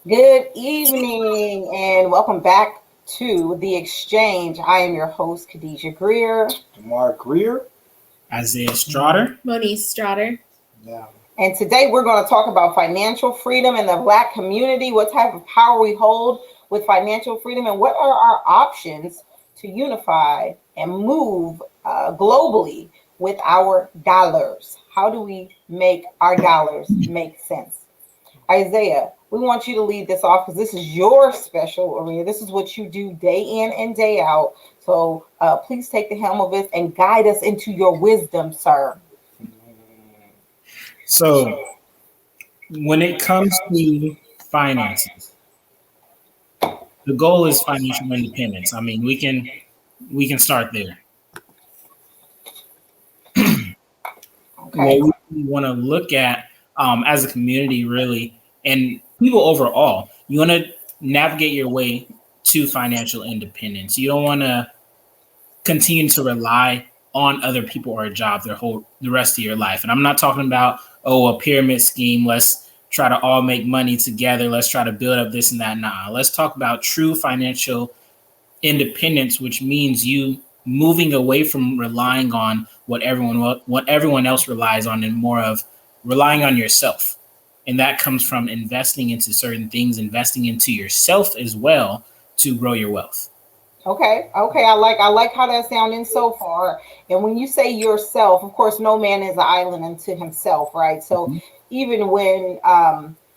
Good evening and welcome back to The Exchange. I am your host, Khadijah Greer. Mark Greer. Isaiah Strotter. Monique Strotter. Yeah. And today we're going to talk about financial freedom in the Black community, what type of power we hold with financial freedom, and what are our options to unify and move globally with our dollars. How do we make our dollars make sense? Isaiah, we want you to lead this off because this is your special arena. This is what you do day in and day out. So please take the helm of it and guide us into your wisdom, sir. So, when it comes to finances, the goal is financial independence. I mean, we can start there. Okay. What we want to look at as a community, really, and people overall, you want to navigate your way to financial independence. You don't want to continue to rely on other people or a job the rest of your life. And I'm not talking about, a pyramid scheme. Let's try to all make money together. Let's try to build up this and that. Nah, let's talk about true financial independence, which means you moving away from relying on what everyone else relies on and more of relying on yourself. And that comes from investing into certain things, investing into yourself as well to grow your wealth. Okay. I like how that's sounding so far. And when you say yourself, of course, no man is an island unto himself, right? So even when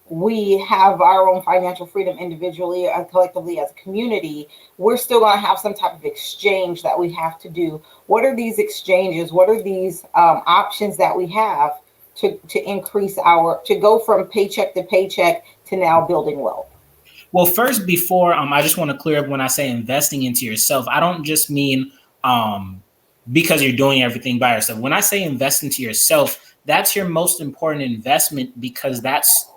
we have our own financial freedom individually and collectively as a community, we're still going to have some type of exchange that we have to do. What are these exchanges? What are these options that we have to increase to go from paycheck to paycheck to now building wealth? Well, first, before I just want to clear up when I say investing into yourself, I don't just mean because you're doing everything by yourself. When I say invest into yourself, that's your most important investment because that's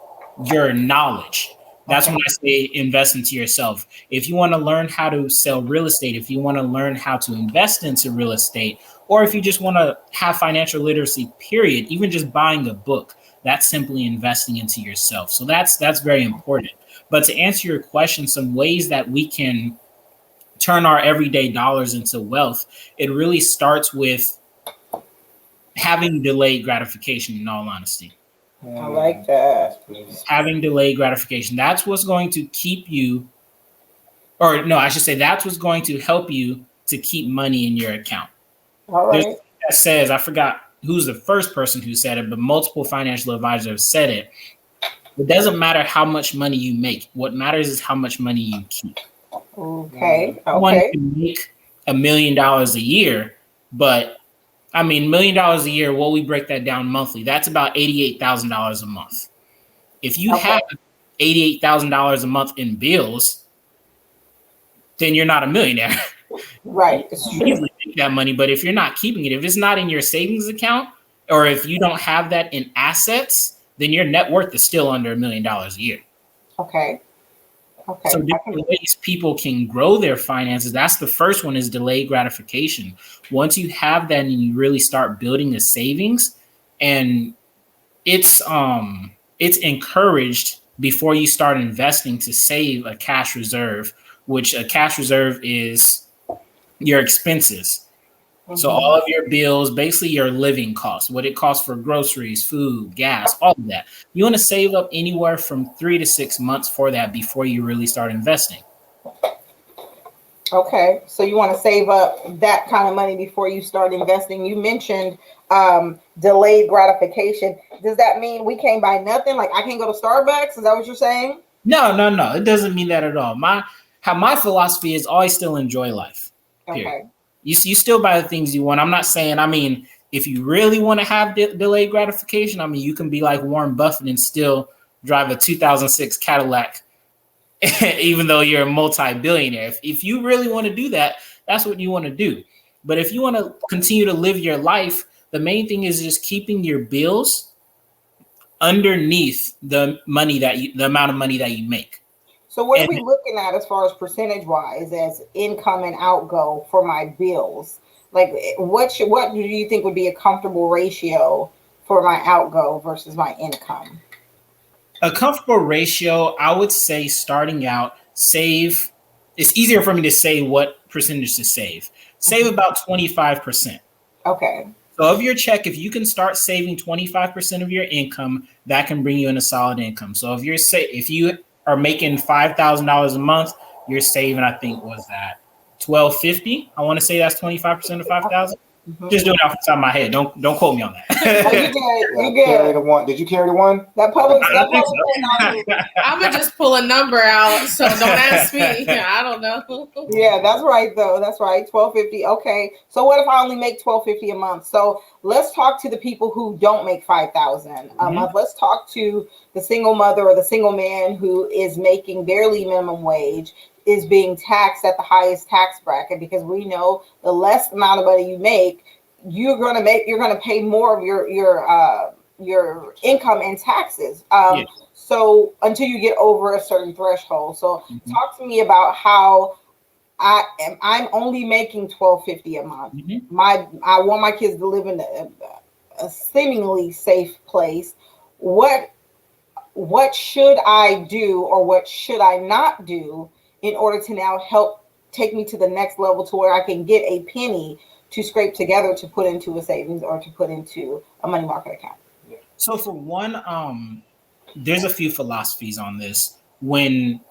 your knowledge. That's when I say invest into yourself. If you want to learn how to sell real estate, if you want to learn how to invest into real estate, or if you just want to have financial literacy, period, even just buying a book, that's simply investing into yourself. So that's very important. But to answer your question, some ways that we can turn our everyday dollars into wealth, it really starts with having delayed gratification, in all honesty. I like that. Having delayed gratification. That's what's going to keep you, or no, I should say that's what's going to help you to keep money in your account. All right. That says, I forgot who's the first person who said it, but multiple financial advisors have said it. It doesn't matter how much money you make. What matters is how much money you keep. Okay. One can make $1 million a year, but I mean, $1 million a year, we break that down monthly. That's about $88,000 a month. If you have $88,000 a month in bills, then you're not a millionaire. Right. It's You true. easily make that money, but if you're not keeping it, if it's not in your savings account, or if you don't have that in assets, then your net worth is still under $1 million a year. Okay. So different ways people can grow their finances. That's the first one, is delayed gratification. Once you have that and you really start building a savings, and it's encouraged before you start investing to save a cash reserve, which a cash reserve is your expenses. So all of your bills, basically your living costs, what it costs for groceries, food, gas, all of that. You want to save up anywhere from 3 to 6 months for that before you really start investing. Okay. So you want to save up that kind of money before you start investing. You mentioned delayed gratification. Does that mean we can't buy nothing? Like I can't go to Starbucks? Is that what you're saying? No. It doesn't mean that at all. My philosophy is always still enjoy life. Period. Okay. You still buy the things you want. I'm not saying, if you really want to have delayed gratification, you can be like Warren Buffett and still drive a 2006 Cadillac, even though you're a multi-billionaire. If you really want to do that, that's what you want to do. But if you want to continue to live your life, the main thing is just keeping your bills underneath the amount of money that you make. So what are we looking at as far as percentage wise as income and outgo for my bills? Like what do you think would be a comfortable ratio for my outgo versus my income? A comfortable ratio, I would say starting out, save. It's easier for me to say what percentage to save. Save about 25%. Okay. So of your check, if you can start saving 25% of your income, that can bring you in a solid income. So if you are making $5,000 a month, you're saving, I think, was that $1,250? I want to say that's 25% of 5,000. Mm-hmm. Just doing it off the top of my head. Don't quote me on that. Oh, you good. You good. Carry the one. Did you carry the one? That public. I think so. I'm gonna just pull a number out, so don't ask me. I don't know. Yeah, that's right though. That's right. $1,250. Okay. So what if I only make $1,250 a month? So let's talk to the people who don't make 5,000. Let's talk to the single mother or the single man who is making barely minimum wage, is being taxed at the highest tax bracket, because we know the less amount of money you make, you're going to pay more of your income in taxes. Yes. So until you get over a certain threshold. So talk to me about how I'm only making $1,250 a month. I want my kids to live in a seemingly safe place. What should I do, or what should I not do in order to now help take me to the next level, to where I can get a penny to scrape together to put into a savings or to put into a money market account? So for one, there's a few philosophies on this when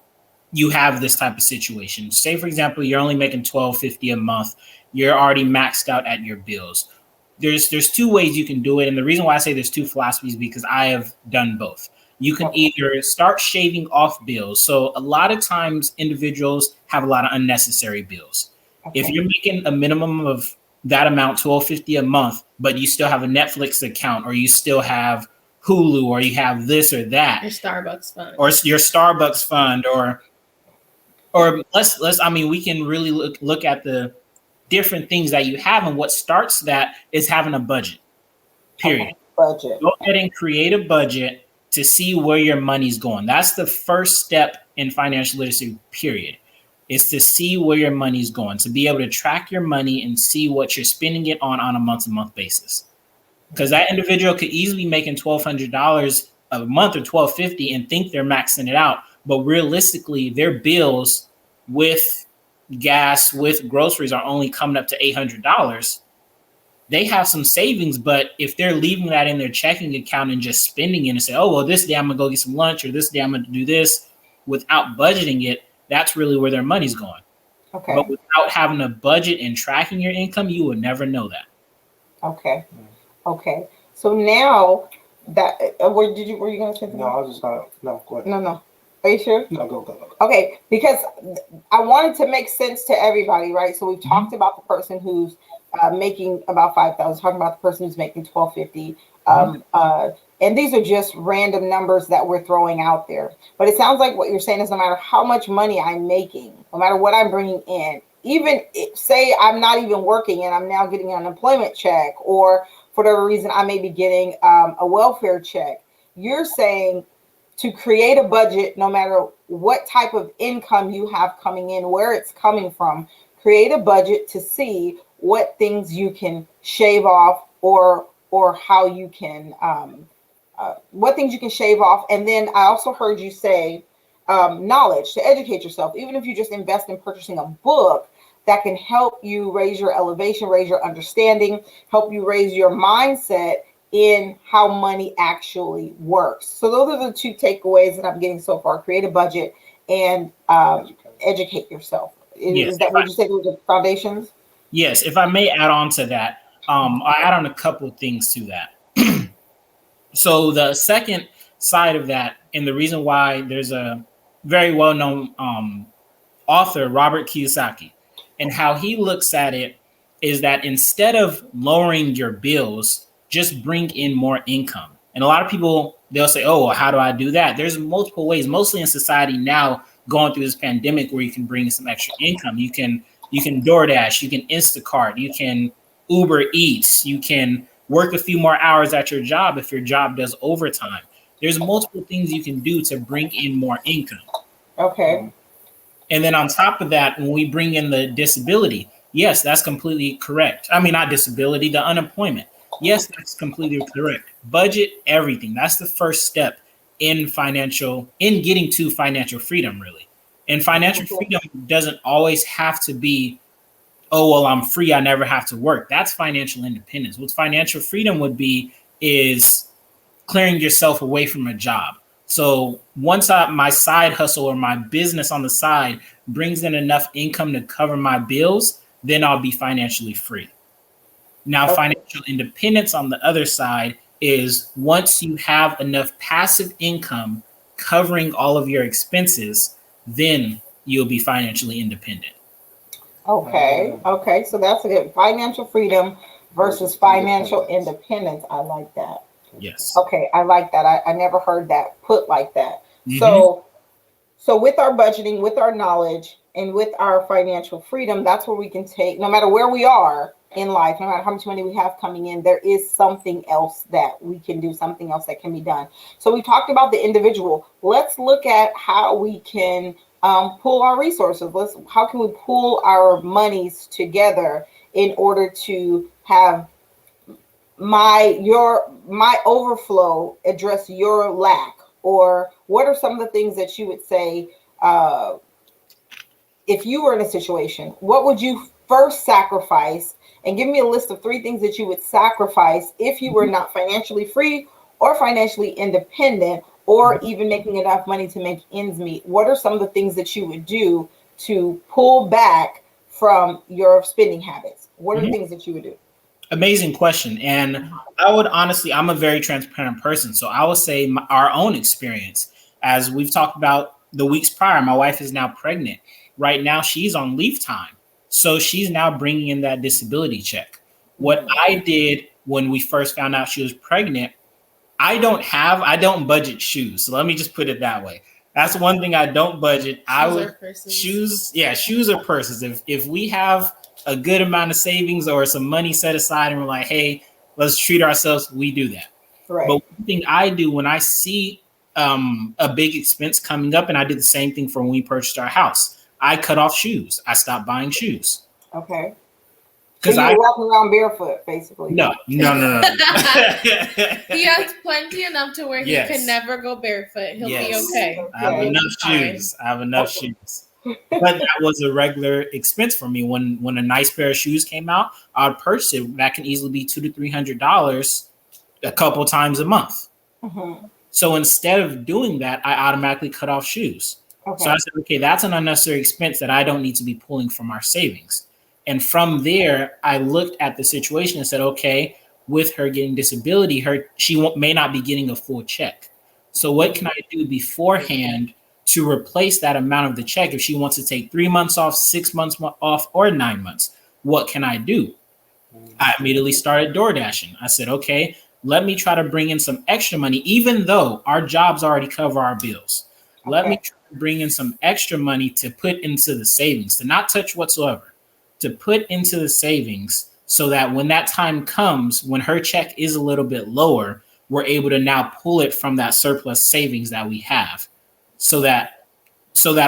you have this type of situation. Say, for example, you're only making $1,250 a month. You're already maxed out at your bills. There's two ways you can do it. And the reason why I say there's two philosophies is because I have done both. You can either start shaving off bills. So a lot of times individuals have a lot of unnecessary bills. Okay. If you're making a minimum of that amount, $1,250 a month, but you still have a Netflix account, or you still have Hulu, or you have this or that, your Starbucks fund, or your Starbucks fund, or let's I mean, we can really look at the different things that you have, and what starts that is having a budget. Period. Okay. Budget. Go ahead and create a budget to see where your money's going. That's the first step in financial literacy, period. Is to see where your money's going, to be able to track your money and see what you're spending it on a month-to-month basis. Because that individual could easily be making $1,200 a month or $1,250 and think they're maxing it out. But realistically, their bills with gas, with groceries are only coming up to $800. They have some savings, but if they're leaving that in their checking account and just spending it and say, oh, well, this day I'm going to go get some lunch, or this day I'm going to do this, without budgeting it, that's really where their money's going. Okay. But without having a budget and tracking your income, you would never know that. Okay. Okay. So now that were you going to say something? No, I was just going to, no, go ahead. No. Are you sure? No, go. Okay, because I wanted to make sense to everybody, right? So we've talked about the person who's making about 5,000, talking about the person who's making $1,250. And these are just random numbers that we're throwing out there. But it sounds like what you're saying is, no matter how much money I'm making, no matter what I'm bringing in, even say I'm not even working and I'm now getting an unemployment check, or for whatever reason I may be getting a welfare check, you're saying to create a budget, no matter what type of income you have coming in, where it's coming from, create a budget to see what things you can shave off, or how you can what things you can shave off. And then I also heard you say knowledge, to educate yourself. Even if you just invest in purchasing a book that can help you raise your elevation, raise your understanding, help you raise your mindset in how money actually works. So those are the two takeaways that I'm getting so far: create a budget and educate yourself. Is that what you said were the foundations? Yes, if I may add on to that, I'll add on a couple of things to that. So the second side of that, and the reason why there's a very well-known author, Robert Kiyosaki, and how he looks at it is that instead of lowering your bills, just bring in more income. And a lot of people, they'll say, oh, well, how do I do that? There's multiple ways, mostly in society now, going through this pandemic, where you can bring some extra income. You can DoorDash, you can Instacart, you can Uber Eats, you can work a few more hours at your job if your job does overtime. There's multiple things you can do to bring in more income. Okay. And then on top of that, when we bring in the disability, yes, that's completely correct. I mean, not disability, the unemployment. Yes, that's completely correct. Budget everything. That's the first step in getting to financial freedom, really. And financial freedom doesn't always have to be, oh, well, I'm free, I never have to work. That's financial independence. What financial freedom would be is clearing yourself away from a job. So once my side hustle or my business on the side brings in enough income to cover my bills, then I'll be financially free. Now, financial independence on the other side is once you have enough passive income covering all of your expenses, then you'll be financially independent. Okay. So that's a good financial freedom versus financial independence. I like that. Yes. Okay, I like that. I never heard that put like that. Mm-hmm. So with our budgeting, with our knowledge, and with our financial freedom, that's where we can take, no matter where we are in life, no matter how much money we have coming in, there is something else that we can do, something else that can be done. So we talked about the individual. Let's look at how we can pull our resources. How can we pull our monies together in order to have my overflow address your lack? Or what are some of the things that you would say, if you were in a situation, what would you first sacrifice? And give me a list of 3 things that you would sacrifice if you were not financially free or financially independent, or even making enough money to make ends meet. What are some of the things that you would do to pull back from your spending habits? What are the things that you would do? Amazing question. And I would honestly, I'm a very transparent person. So I would say our own experience, as we've talked about the weeks prior, my wife is now pregnant. Right now, she's on leave time. So she's now bringing in that disability check. What I did when we first found out she was pregnant, I don't budget shoes. So let me just put it that way. That's one thing I don't budget. Shoes or purses. If we have a good amount of savings or some money set aside and we're like, hey, let's treat ourselves, we do that. Right. But one thing I do when I see a big expense coming up, and I did the same thing for when we purchased our house, I cut off shoes. I stopped buying shoes. Okay. Because you're walking around barefoot, basically. No. He has plenty enough to where he can never go barefoot. He'll be okay. I have enough shoes. But that was a regular expense for me. When a nice pair of shoes came out, I'd purchase it. That can easily be $200 to $300 a couple times a month. Mm-hmm. So instead of doing that, I automatically cut off shoes. Okay. So I said, okay, that's an unnecessary expense that I don't need to be pulling from our savings. And from there, I looked at the situation and said, okay, with her getting disability, she may not be getting a full check. So what can I do beforehand to replace that amount of the check? If she wants to take 3 months off, 6 months off, or 9 months, what can I do? I immediately started door dashing. I said, okay, let me try to bring in some extra money, even though our jobs already cover our bills. Okay. Let me try to bring in some extra money to put into the savings, to not touch whatsoever, to put into the savings so that when that time comes, when her check is a little bit lower, we're able to now pull it from that surplus savings that we have so that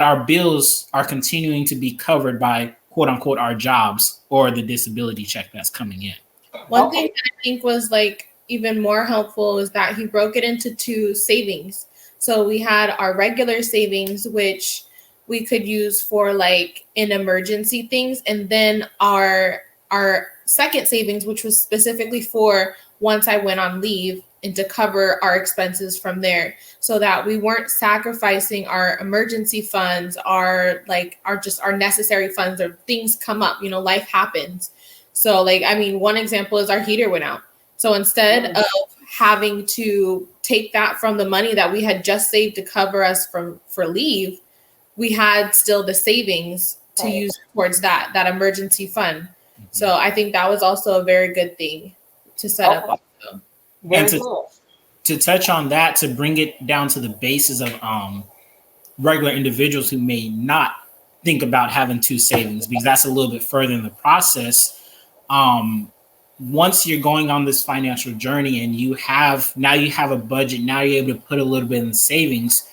our bills are continuing to be covered by quote unquote our jobs or the disability check that's coming in. One thing that I think was like even more helpful is that he broke it into 2 savings. So we had our regular savings, which we could use for like in emergency things. And then our second savings, which was specifically for once I went on leave and to cover our expenses from there, so that we weren't sacrificing our emergency funds, our necessary funds, or things come up, life happens. So one example is our heater went out. So instead of having to take that from the money that we had just saved to cover us for leave, we had still the savings to use towards that emergency fund. Mm-hmm. So I think that was also a very good thing to set up. Also. And to touch on that, to bring it down to the basis of regular individuals who may not think about having 2 savings, because that's a little bit further in the process. Once you're going on this financial journey and you have a budget, now you're able to put a little bit in savings,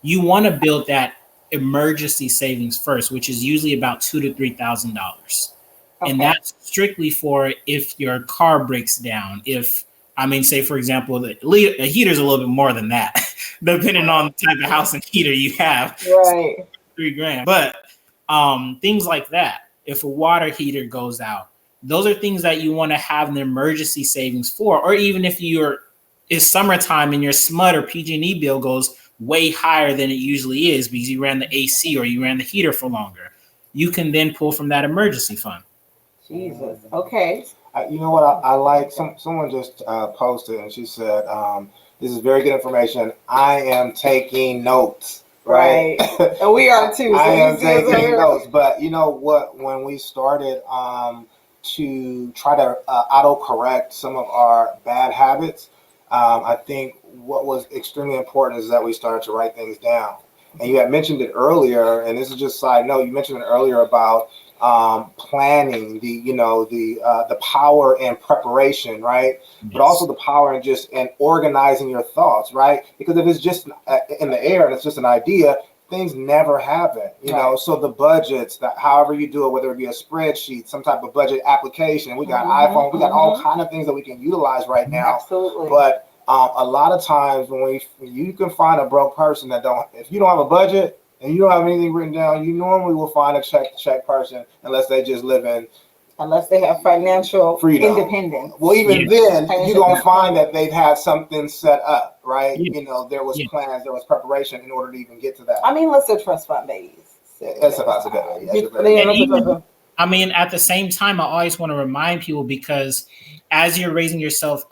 you want to build that emergency savings first, which is usually about $2,000 to $3,000. Okay. And that's strictly for if your car breaks down, if I mean, say for example, a heater is a little bit more than that, depending on the type of house and heater you have. Right. $3,000, but things like that. If a water heater goes out, those are things that you want to have an emergency savings for. Or even if it's summertime and your SMUD or PG&E bill goes way higher than it usually is because you ran the AC or you ran the heater for longer, you can then pull from that emergency fund. Jesus. Okay. You know what I like? Someone just posted and she said, "This is very good information. I am taking notes." Right. And we are too. So I am taking notes. But you know what? When we started to try to auto-correct some of our bad habits, I think what was extremely important is that we started to write things down. And you had mentioned it earlier, and this is just a side note. You mentioned it earlier about planning, the power in preparation, right? Yes. But also the power in organizing your thoughts, right? Because if it's just in the air and it's just an idea, things never happen, you know. So the budgets, however you do it, whether it be a spreadsheet, some type of budget application, we got iPhone, we got all kind of things that we can utilize right now. Absolutely. But a lot of times when you can find a broke person if you don't have a budget and you don't have anything written down, you normally will find a check person unless they just unless they have financial freedom, independence. Well, even then, you don't find that they've had something set up, right? You know, there was plans, there was preparation in order to even get to that. I mean, let's say trust fund babies. That's about a good idea. I mean, at the same time, I always want to remind people, because as you're raising yourself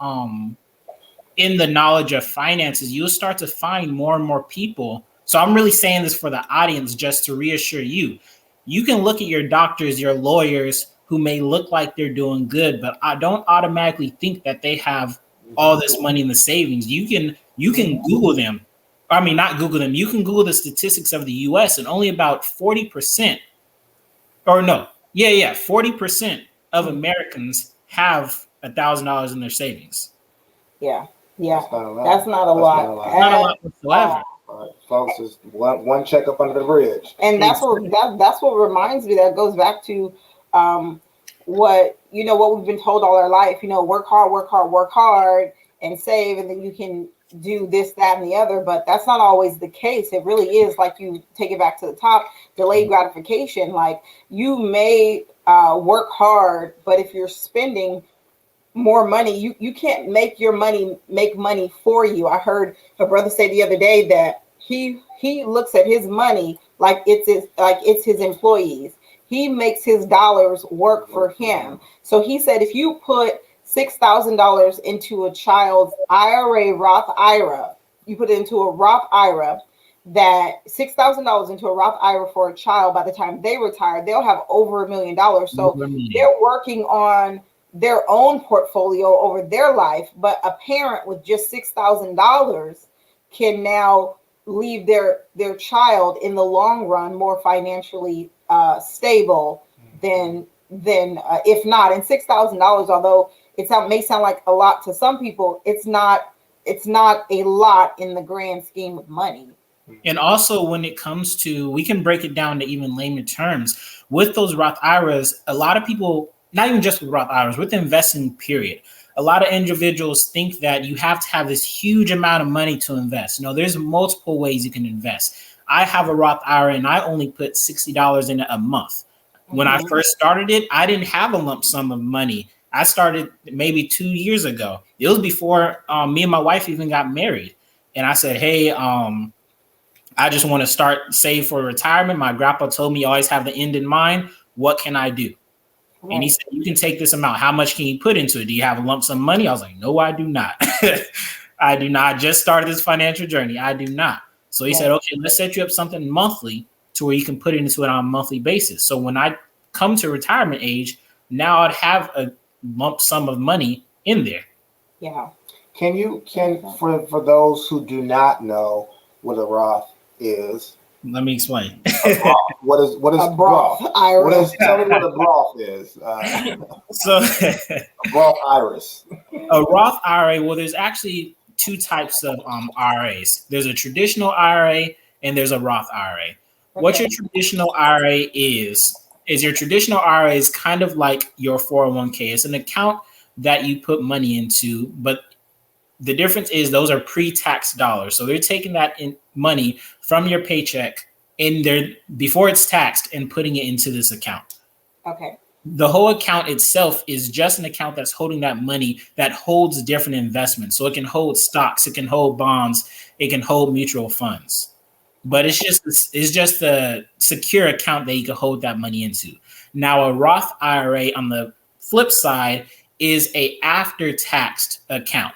in the knowledge of finances, you'll start to find more and more people. So I'm really saying this for the audience just to reassure you. You can look at your doctors, your lawyers, who may look like they're doing good, but I don't automatically think that they have all this money in the savings. You can Google them. I mean, not Google them. You can Google the statistics of the US, and only about 40%, 40% of Americans have $1,000 in their savings. Yeah. That's not a lot. Not a lot whatsoever. Folks, is one check up under the bridge. And that's what reminds me, that goes back to what we've been told all our life, work hard and save, and then you can do this, that, and the other. But that's not always the case. It really is, like, you take it back to the top, delayed gratification. Like, you may work hard, but if you're spending more money, you can't make your money make money for you. I heard a brother say the other day that he looks at his money like it's his employees. He makes his dollars work for him. So he said, if you put $6,000 into a child's IRA, Roth Ira, you put it into a Roth Ira, that $6,000 into a Roth IRA for a child, by the time they retire, they'll have over $1 million. So they're working on their own portfolio over their life, but a parent with just $6,000 can now leave their child in the long run more financially stable than if not. And $6,000, although may sound like a lot to some people, it's not a lot in the grand scheme of money. And also, when it comes to, we can break it down to even layman terms. With those Roth IRAs, a lot of people, not even just with Roth IRAs, with investing period, a lot of individuals think that you have to have this huge amount of money to invest. No, there's multiple ways you can invest. I have a Roth IRA and I only put $60 in it a month. When I first started it, I didn't have a lump sum of money. I started maybe 2 years ago. It was before me and my wife even got married. And I said, hey, I just want to save for retirement. My grandpa told me you always have the end in mind. What can I do? And he said, you can take this amount. How much can you put into it? Do you have a lump sum money? I was like, no, I do not. I do not. I just started this financial journey. I do not. So he said, okay, let's set you up something monthly to where you can put into it on a monthly basis. So when I come to retirement age, now I'd have a lump sum of money in there. Yeah. For those who do not know what a Roth is, let me explain. What is a broth? Tell me what a broth is. So a broth iris. A Roth IRA. Well, there's actually two types of IRAs. There's a traditional IRA and there's a Roth IRA. Okay. What your traditional IRA is your traditional IRA is kind of like your 401k. It's an account that you put money into, but The difference is those are pre-tax dollars. So they're taking that in money from your paycheck in there before it's taxed and putting it into this account. Okay. The whole account itself is just an account that's holding that money that holds different investments. So it can hold stocks, it can hold bonds, it can hold mutual funds. But it's just a secure account that you can hold that money into. Now, a Roth IRA on the flip side is a after-taxed account.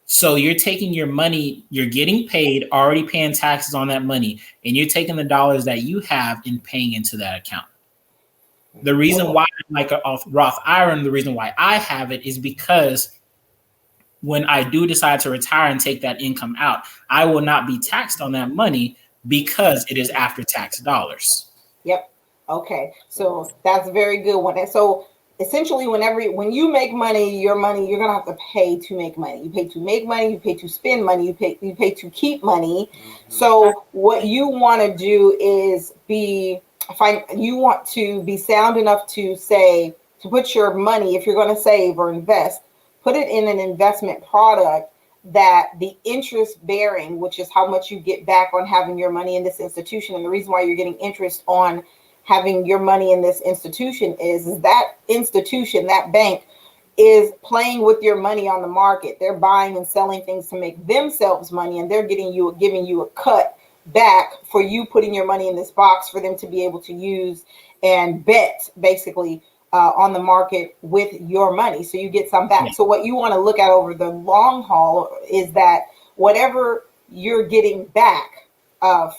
So you're taking your money, you're getting paid, already paying taxes on that money, and you're taking the dollars that you have and paying into that account. The reason why I like a Roth IRA and the reason why I have it is because when I do decide to retire and take that income out, I will not be taxed on that money because it is after tax dollars. Yep. Okay. So that's a very good one. And so essentially, when you make money, you're gonna have to pay to make money. You pay to make money, you pay to spend money, you pay to keep money. So what you want to do is you want to be sound enough to put your money, if you're going to save or invest, put it in an investment product that the interest bearing, which is how much you get back on having your money in this institution. And the reason why you're getting interest on having your money in this institution is that institution, that bank, is playing with your money on the market. They're buying and selling things to make themselves money, and they're giving you a cut back for you putting your money in this box for them to be able to use and bet basically on the market with your money. So you get some back. So what you want to look at over the long haul is that whatever you're getting back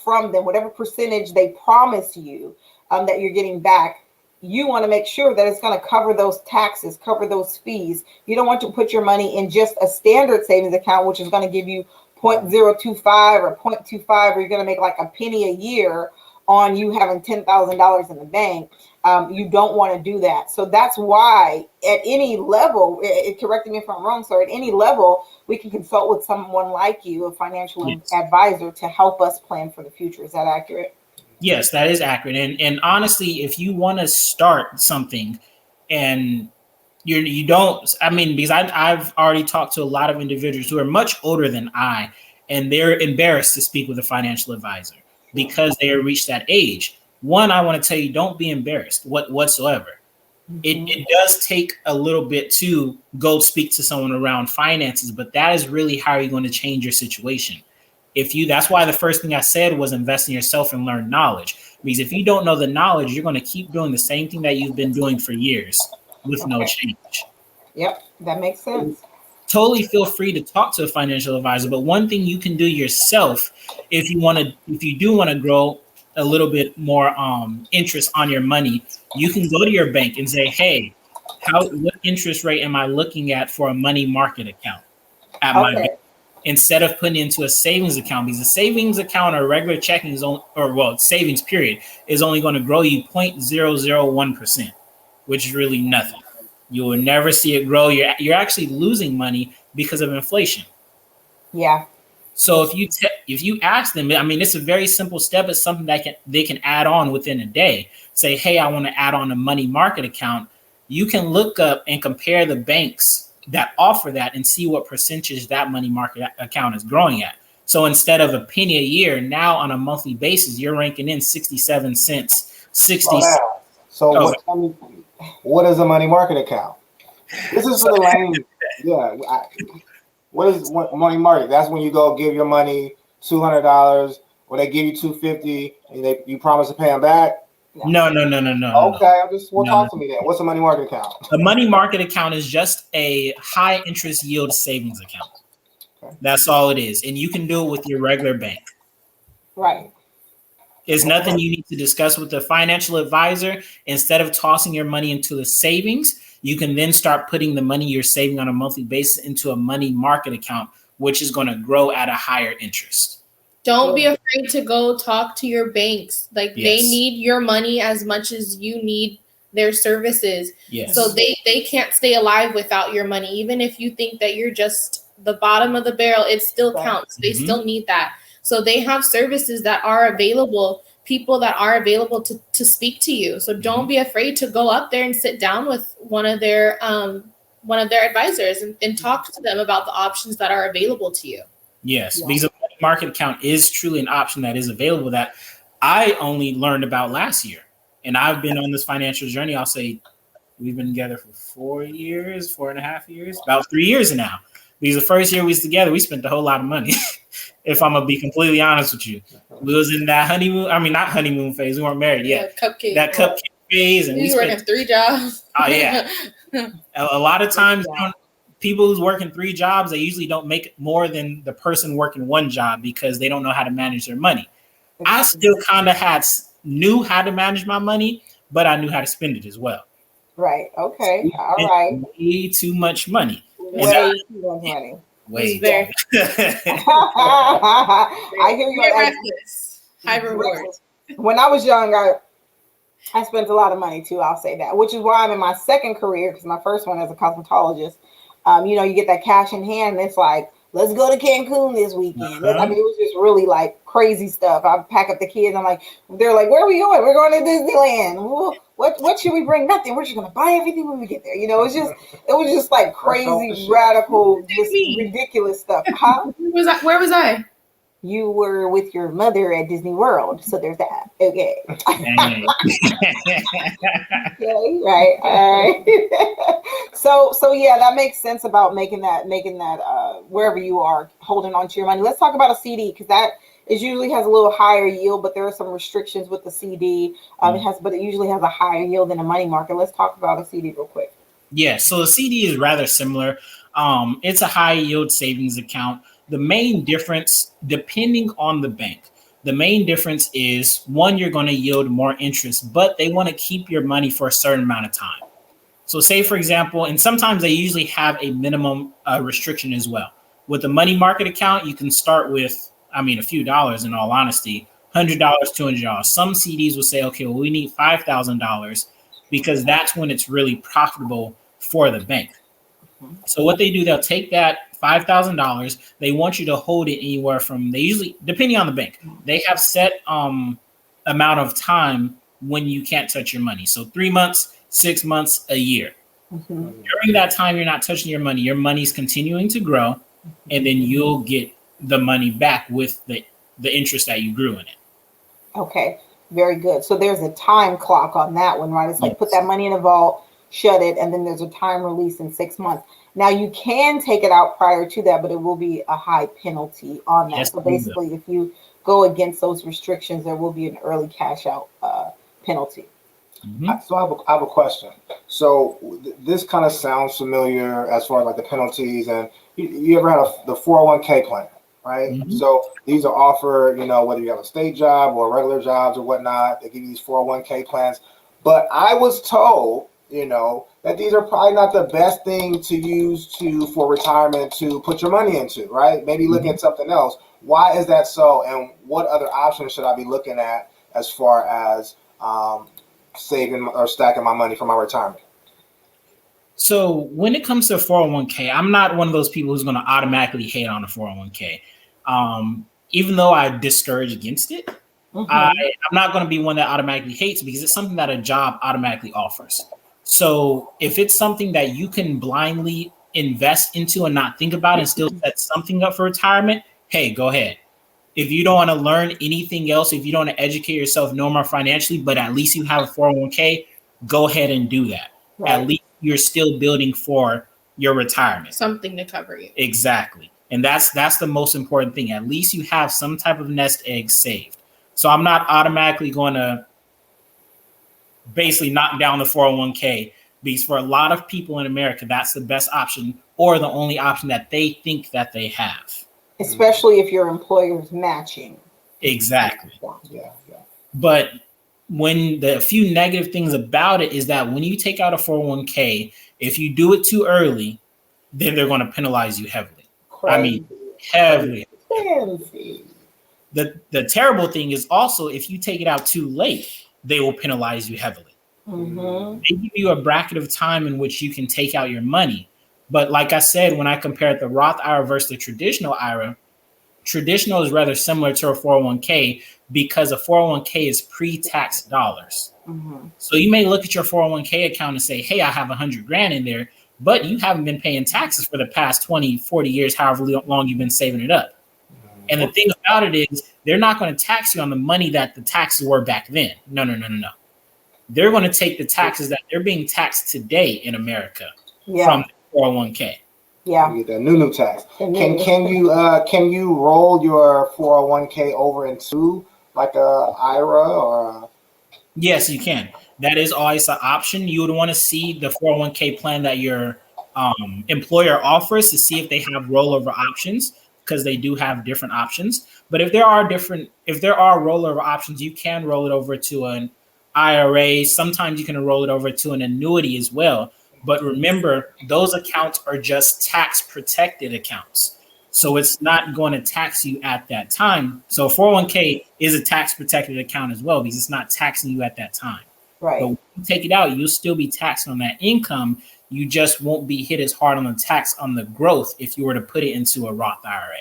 from them, whatever percentage they promise you that you're getting back, you want to make sure that it's going to cover those taxes, cover those fees. You don't want to put your money in just a standard savings account, which is going to give you 0.025 or 0.25, or you're going to make like a penny a year on you having $10,000 in the bank. You don't want to do that. So that's why at any level, correct me if I'm wrong, sir, at any level, we can consult with someone like you, a financial advisor, to help us plan for the future. Is that accurate? Yes, that is accurate. And honestly, if you want to start something and you don't, I mean, because I've already talked to a lot of individuals who are much older than I, and they're embarrassed to speak with a financial advisor because they have reached that age. One, I want to tell you, don't be embarrassed whatsoever. It does take a little bit to go speak to someone around finances, but that is really how you're going to change your situation. That's why the first thing I said was invest in yourself and learn knowledge. Because if you don't know the knowledge, you're going to keep doing the same thing that you've been doing for years with no change. Yep, that makes sense. Totally feel free to talk to a financial advisor. But one thing you can do yourself, if you do want to grow a little bit more interest on your money, you can go to your bank and say, hey, what interest rate am I looking at for a money market account at my bank? Instead of putting into a savings account, because a savings account or regular checking savings period is only going to grow you 0.001%, which is really nothing. You will never see it grow. You're actually losing money because of inflation. Yeah. So if you ask them, I mean, it's a very simple step. It's something that they can add on within a day. Say, hey, I want to add on a money market account. You can look up and compare the banks that offer that and see what percentage that money market account is growing at. So instead of a penny a year, now on a monthly basis, you're ranking in 67 cents, 60. So what is a money market account? This is for the lane. Yeah. What is money market? That's when you go give your money $200, or they give you $250, and you promise to pay them back. No. Okay, talk to me then. What's a money market account? A money market account is just a high interest yield savings account. Okay. That's all it is. And you can do it with your regular bank. Right. It's nothing you need to discuss with a financial advisor. Instead of tossing your money into the savings, you can then start putting the money you're saving on a monthly basis into a money market account, which is going to grow at a higher interest. Don't be afraid to go talk to your banks. They need your money as much as you need their services. Yes. So they can't stay alive without your money. Even if you think that you're just the bottom of the barrel, it still counts. They still need that. So they have services that are available, people that are available to speak to you. So don't be afraid to go up there and sit down with one of their one of their advisors and talk to them about the options that are available to you. Yes, because a money market account is truly an option that is available that I only learned about last year. And I've been on this financial journey. I'll say we've been together for 4.5 years, about 3 years now. Because the first year we was together, we spent a whole lot of money. If I'm gonna be completely honest with you, we was in that honeymoon. I mean, not honeymoon phase. We weren't married yet. Cupcake. That cupcake phase, and we were working 3 jobs. Oh yeah. A lot of times, people who's working 3 jobs, they usually don't make more than the person working 1 job because they don't know how to manage their money. I still kind of knew how to manage my money, but I knew how to spend it as well. Right. Okay. All right. Way too much money. Way too much money. Way. Very. I hear you. Reckless. High rewards. When I was young, I spent a lot of money too. I'll say that, which is why I'm in my second career, because my first one as a cosmetologist. You get that cash in hand, and it's like, let's go to Cancun this weekend. I mean, it was just really like crazy stuff. I pack up the kids. They're like, where are we going? We're going to Disneyland. Well, what should we bring? Nothing. We're just gonna buy everything when we get there. It was just like crazy, radical, just ridiculous stuff. Huh? Where was I? You were with your mother at Disney World, so there's that. Okay. Okay, right. All right. So yeah, that makes sense about making that wherever you are holding on to your money. Let's talk about a CD, because that usually has a little higher yield, but there are some restrictions with the CD. But it usually has a higher yield than a money market. Let's talk about a CD real quick. Yeah, so the CD is rather similar. It's a high yield savings account. The main difference, depending on the bank, the main difference is, one, you're going to yield more interest, but they want to keep your money for a certain amount of time. So say, for example, and sometimes they usually have a minimum restriction as well. With a money market account, you can start with, a few dollars in all honesty, $100, $200. Some CDs will say, okay, well, we need $5,000 because that's when it's really profitable for the bank. So what they do, they'll take that $5,000. They want you to hold it anywhere from, they usually, depending on the bank, they have set amount of time when you can't touch your money. So 3 months, 6 months, a year. During that time, you're not touching your money. Your money's continuing to grow, and then you'll get the money back with the interest that you grew in it. Okay, very good. So there's a time clock on that one, right? It's like put that money in a vault, shut it, and then there's a time release in 6 months. Now you can take it out prior to that, but it will be a high penalty on that. So basically, if you go against those restrictions, there will be an early cash out penalty. So I have a question. So this kind of sounds familiar as far as like the penalties, and you ever had the 401k plan, right? So these are offered, whether you have a state job or regular jobs or whatnot, they give you these 401k plans. But I was told, that these are probably not the best thing to use for retirement to put your money into, right? Maybe look at something else. Why is that so? And what other options should I be looking at as far as saving or stacking my money for my retirement? So when it comes to 401k, I'm not one of those people who's going to automatically hate on a 401k. Even though I discourage against it, I'm not going to be one that automatically hates, because it's something that a job automatically offers. So if it's something that you can blindly invest into and not think about and still set something up for retirement, hey, go ahead. If you don't want to learn anything else, if you don't want to educate yourself no more financially, but at least you have a 401k, go ahead and do that. Right. At least you're still building for your retirement. Something to cover you. Exactly. And that's the most important thing. At least you have some type of nest egg saved. So I'm not automatically going to basically knock down the 401k, because for a lot of people in America, that's the best option, or the only option that they think that they have. Especially if your employer's matching. Exactly. Yeah. But when the few negative things about it is that when you take out a 401k, if you do it too early, then they're going to penalize you heavily. Crazy. Heavily. Crazy. The terrible thing is also, if you take it out too late, they will penalize you heavily. They give you a bracket of time in which you can take out your money. But like I said, when I compared the Roth IRA versus the traditional IRA, traditional is rather similar to a 401k because a 401k is pre-tax dollars. So you may look at your 401k account and say, hey, I have $100,000 in there, but you haven't been paying taxes for the past 20, 40 years, however long you've been saving it up. And the thing about it is they're not going to tax you on the money that the taxes were back then. No. They're going to take the taxes that they're being taxed today in America from the 401k. Yeah. You get that new tax. Can you roll your 401k over into like a IRA or? Yes, you can. That is always an option. You would want to see the 401k plan that your employer offers to see if they have rollover options, because they do have different options. But if there are rollover options, you can roll it over to an IRA. Sometimes you can roll it over to an annuity as well. But remember, those accounts are just tax protected accounts. So it's not going to tax you at that time. So 401k is a tax protected account as well, because it's not taxing you at that time. Right. But when you take it out, you'll still be taxed on that income. You just won't be hit as hard on the tax on the growth if you were to put it into a Roth IRA.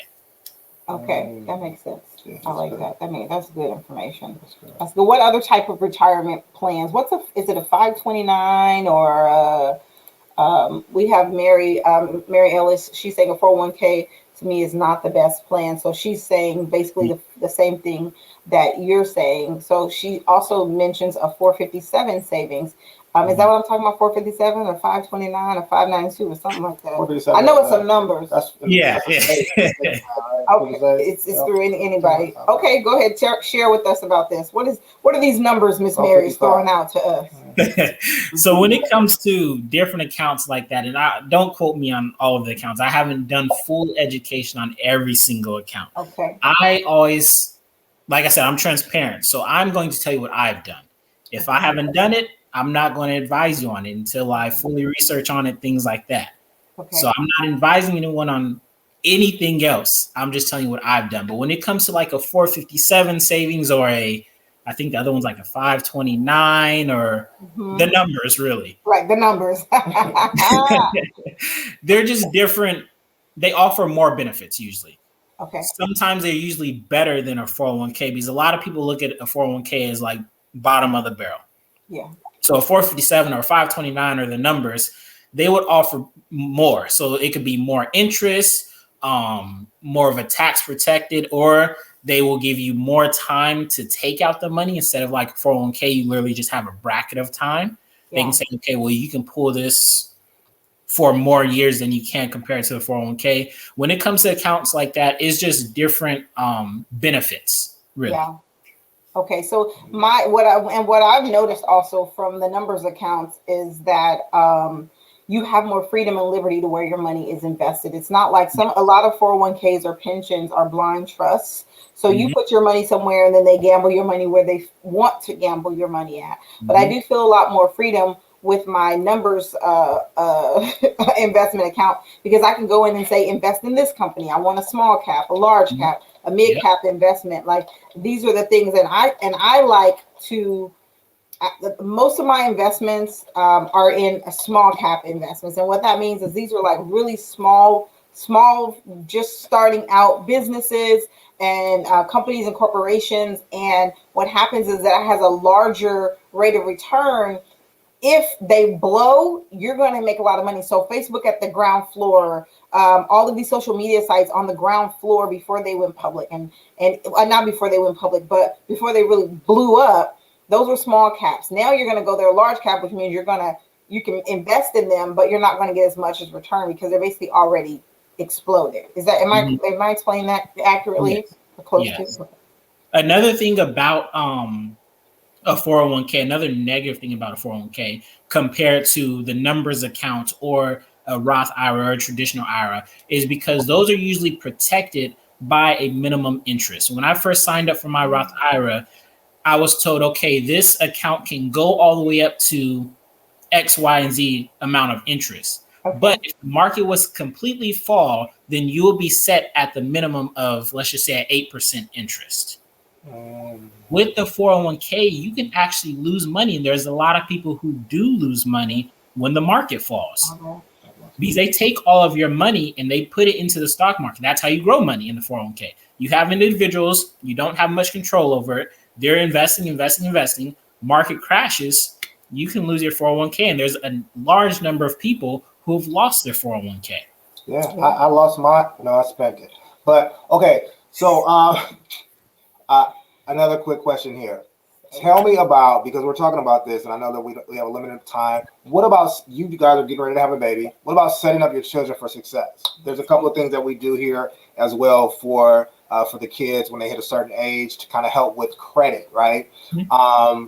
Okay, that makes sense. I like that. That's good information. That's good. What other type of retirement plans? Is it a 529 or we have Mary Ellis. She's saying a 401k to me is not the best plan. So she's saying basically the same thing that you're saying. So she also mentions a 457 savings. Is that what I'm talking about? 457 or 529 or 592 or something like that? I know it's some numbers. Yeah. Okay, it's through anybody. Okay, go ahead. Share with us about this. What are these numbers Miss Mary is throwing out to us? So when it comes to different accounts like that, and don't quote me on all of the accounts. I haven't done full education on every single account. Okay. I always, like I said, I'm transparent. So I'm going to tell you what I've done. If I haven't done it, I'm not going to advise you on it until I fully research on it, things like that. Okay. So I'm not advising anyone on anything else. I'm just telling you what I've done. But when it comes to like a 457 savings or I think the other one's like a 529 or the numbers really. Right, the numbers. They're just different. They offer more benefits usually. Okay. Sometimes they're usually better than a 401k because a lot of people look at a 401k as like bottom of the barrel. Yeah. So a 457 or 529 are the numbers. They would offer more. So it could be more interest, more of a tax protected, or they will give you more time to take out the money instead of like 401k. You literally just have a bracket of time. Yeah. They can say, okay, well, you can pull this for more years than you can compared to the 401k. When it comes to accounts like that, it's just different benefits, really. Yeah. Okay, so what I've noticed also from the numbers accounts is that you have more freedom and liberty to where your money is invested. It's not like a lot of 401ks or pensions are blind trusts. So you put your money somewhere and then they gamble your money where they want to gamble your money at. But I do feel a lot more freedom with my numbers investment account, because I can go in and say, invest in this company. I want a small cap, a large cap, a mid cap investment. Like these are the things that I like to. Most of my investments are in a small cap investments, and what that means is these are like really small, just starting out businesses and companies and corporations. And what happens is that it has a larger rate of return. If they blow, you're going to make a lot of money. So Facebook at the ground floor, all of these social media sites on the ground floor before they went public, and not before they went public, but before they really blew up, those were small caps. Now you're going to go there large cap, which means you can invest in them, but you're not going to get as much as return because they're basically already exploded. Am I explaining that accurately? Yes. Another thing about a 401k, another negative thing about a 401k compared to the numbers accounts or a Roth IRA or a traditional IRA is because those are usually protected by a minimum interest. When I first signed up for my Roth IRA, I was told, okay, this account can go all the way up to X, Y, and Z amount of interest. Okay. But if the market was completely fall, then you will be set at the minimum of, let's just say, 8% interest. With the 401k, you can actually lose money. And there's a lot of people who do lose money when the market falls. Because they take all of your money and they put it into the stock market. That's how you grow money in the 401k. You have individuals, you don't have much control over it. They're investing. Market crashes, you can lose your 401k. And there's a large number of people who have lost their 401k. Yeah, I lost my, no, I spent it. But okay, so another quick question here. Tell me about, because we're talking about this, and I know that we have a limited time. What about you guys are getting ready to have a baby? What about setting up your children for success? There's a couple of things that we do here as well for the kids when they hit a certain age to kind of help with credit, right? Mm-hmm.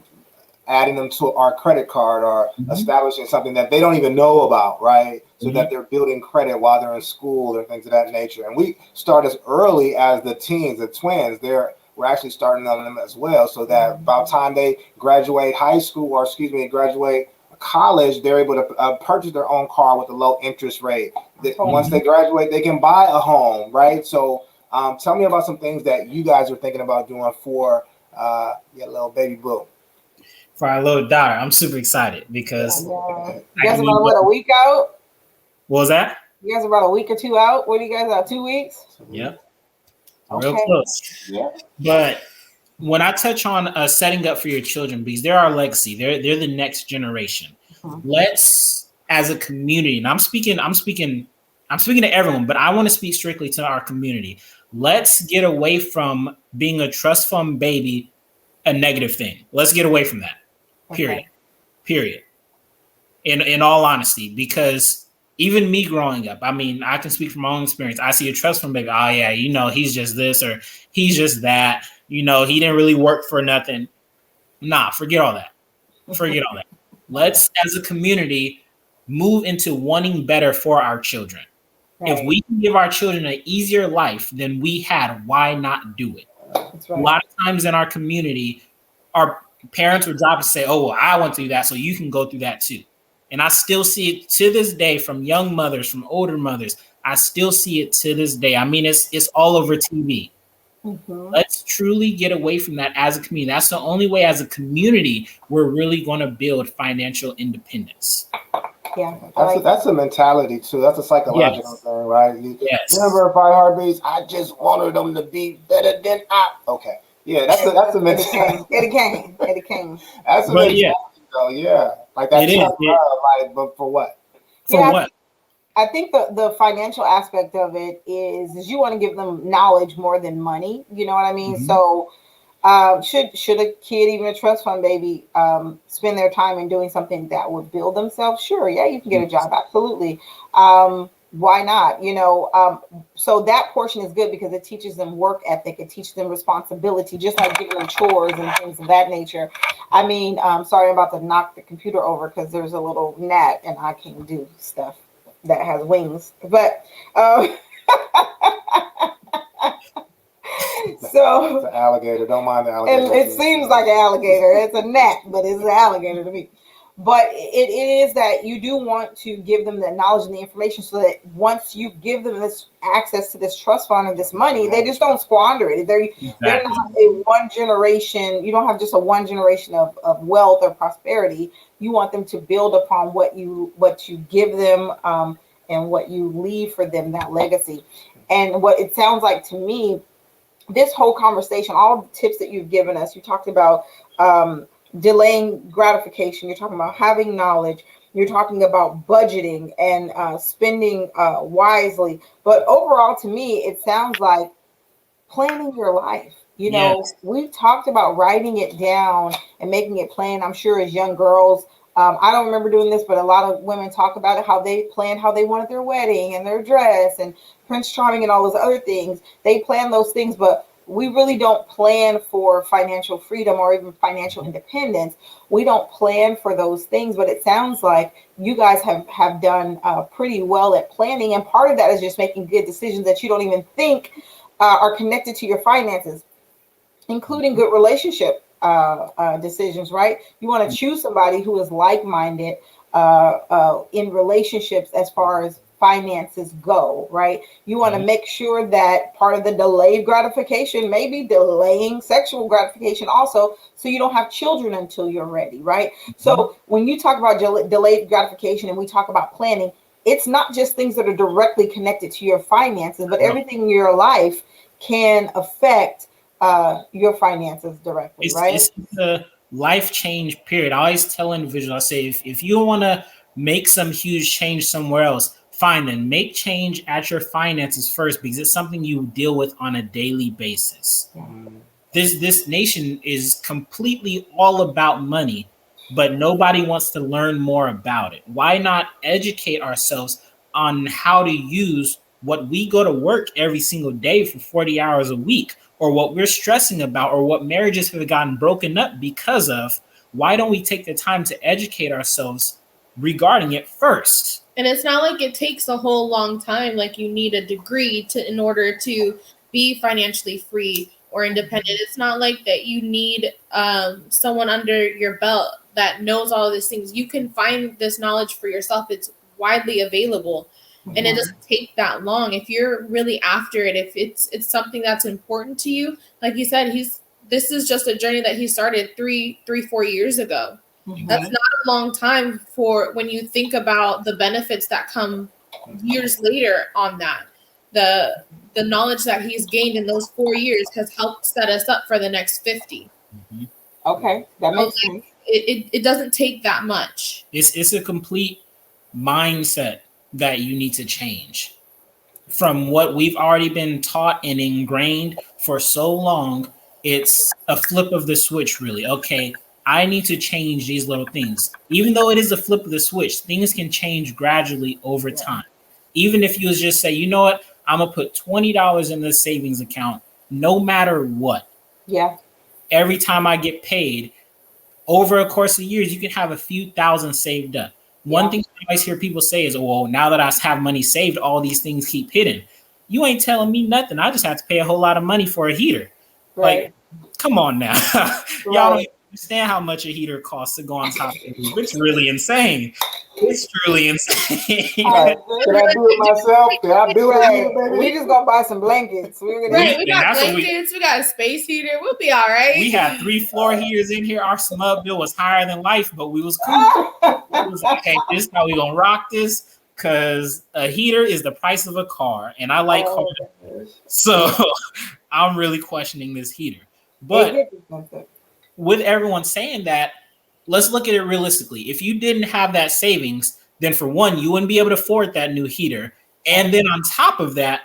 Adding them to our credit card or mm-hmm. establishing something that they don't even know about, right? So mm-hmm. that they're building credit while they're in school and things of that nature. And we start as early as the teens, the twins. We're actually starting on them as well, so that about time they graduate high school, or graduate college, they're able to purchase their own car with a low interest rate. Once they graduate, they can buy a home, right? So tell me about some things that you guys are thinking about doing for your little baby boo. For our little daughter, I'm super excited because you guys about what, a week out? What was that? You guys about a week or two out? What are you guys out? 2 weeks? Yep. Real close. Yeah. But when I touch on setting up for your children, because they're our legacy, they're the next generation. Mm-hmm. Let's, as a community, and I'm speaking to everyone, but I want to speak strictly to our community. Let's get away from being a trust fund baby a negative thing. Let's get away from that. Period. In all honesty, because even me growing up, I mean, I can speak from my own experience. I see a trust fund baby. Oh yeah, he's just this or he's just that. He didn't really work for nothing. Nah, forget all that. Let's, as a community, move into wanting better for our children. Right. If we can give our children an easier life than we had, why not do it? That's right. A lot of times in our community, our parents would drop and say, oh, well, I went through that, so you can go through that too. And I still see it to this day from young mothers, from older mothers. I still see it to this day. I mean, it's all over TV. Mm-hmm. Let's truly get away from that as a community. That's the only way as a community we're really going to build financial independence. Yeah, that's a mentality too. That's a psychological thing, right? Remember 5 Heartbeats? I just wanted them to be better than I. Okay, yeah, that's a mentality. Eddie Kane. That's a mentality, though. Yeah, like that's like, but for what? For what? I think the financial aspect of it is you want to give them knowledge more than money. You know what I mean? Mm-hmm. So should a kid, even a trust fund baby, spend their time in doing something that would build themselves? Sure. Yeah, you can get a job. Absolutely. Why not? So that portion is good because it teaches them work ethic. It teaches them responsibility, just like giving them chores and things of that nature. I mean, sorry, I'm about to knock the computer over because there's a little gnat and I can do stuff that has wings, but so it's an alligator. Don't mind the alligator. It seems like an alligator. It's a gnat, but it's an alligator to me. But it is that you do want to give them the knowledge and the information so that once you give them this access to this trust fund and this money, they just don't squander it. They're not a one generation. You don't have just a one generation of wealth or prosperity. You want them to build upon what you give them and what you leave for them, that legacy. And what it sounds like to me, this whole conversation, all the tips that you've given us, you talked about delaying gratification. You're talking about having knowledge. You're talking about budgeting and spending wisely. But overall, to me, it sounds like planning your life. We've talked about writing it down and making it plain. I'm sure as young girls, I don't remember doing this, but a lot of women talk about it, how they planned how they wanted their wedding and their dress and Prince Charming and all those other things. They plan those things, but we really don't plan for financial freedom or even financial independence. We don't plan for those things, but it sounds like you guys have done pretty well at planning. And part of that is just making good decisions that you don't even think are connected to your finances, including good relationship decisions, right? You want to choose somebody who is like-minded in relationships as far as finances go, right? You want to make sure that part of the delayed gratification may be delaying sexual gratification also, so you don't have children until you're ready, right? So when you talk about delayed gratification and we talk about planning, it's not just things that are directly connected to your finances, but everything in your life can affect your finances directly, right? It's the life change period. I always tell individuals, I say, if you want to make some huge change somewhere else. Fine, then make change at your finances first, because it's something you deal with on a daily basis. This nation is completely all about money, but nobody wants to learn more about it. Why not educate ourselves on how to use what we go to work every single day for 40 hours a week, or what we're stressing about, or what marriages have gotten broken up because of? Why don't we take the time to educate ourselves regarding it first? And it's not like it takes a whole long time. Like you need a degree in order to be financially free or independent. It's not like that you need someone under your belt that knows all of these things. You can find this knowledge for yourself. It's widely available, and it doesn't take that long. If you're really after it, if it's something that's important to you, like you said, this is just a journey that he started 4 years ago. That's not a long time for when you think about the benefits that come years later on that. The knowledge that he's gained in those 4 years has helped set us up for the next 50. Okay, that makes sense. It doesn't take that much. It's a complete mindset that you need to change from what we've already been taught and ingrained for so long. It's a flip of the switch, really. Okay, I need to change these little things. Even though it is a flip of the switch, things can change gradually over time. Even if you just say, you know what, I'm going to put $20 in this savings account, no matter what. Yeah. Every time I get paid, over a course of years, you can have a few thousand saved up. One thing I always hear people say is, well, now that I have money saved, all these things keep hitting. You ain't telling me nothing. I just have to pay a whole lot of money for a heater. Right. Like, come on now. Y'all don't understand how much a heater costs to go on top of the roof. It's really insane. It's truly insane. Can I do it myself? Can I build it, baby? We just gonna buy some blankets. We got blankets. We got a space heater. We'll be all right. We had 3 floor heaters in here. Our smub bill was higher than life, but we was cool. It was like, hey, this is how we gonna rock this, because a heater is the price of a car, and I like cars. So I'm really questioning this heater. But with everyone saying that, let's look at it realistically. If you didn't have that savings, then for one, you wouldn't be able to afford that new heater. And then on top of that,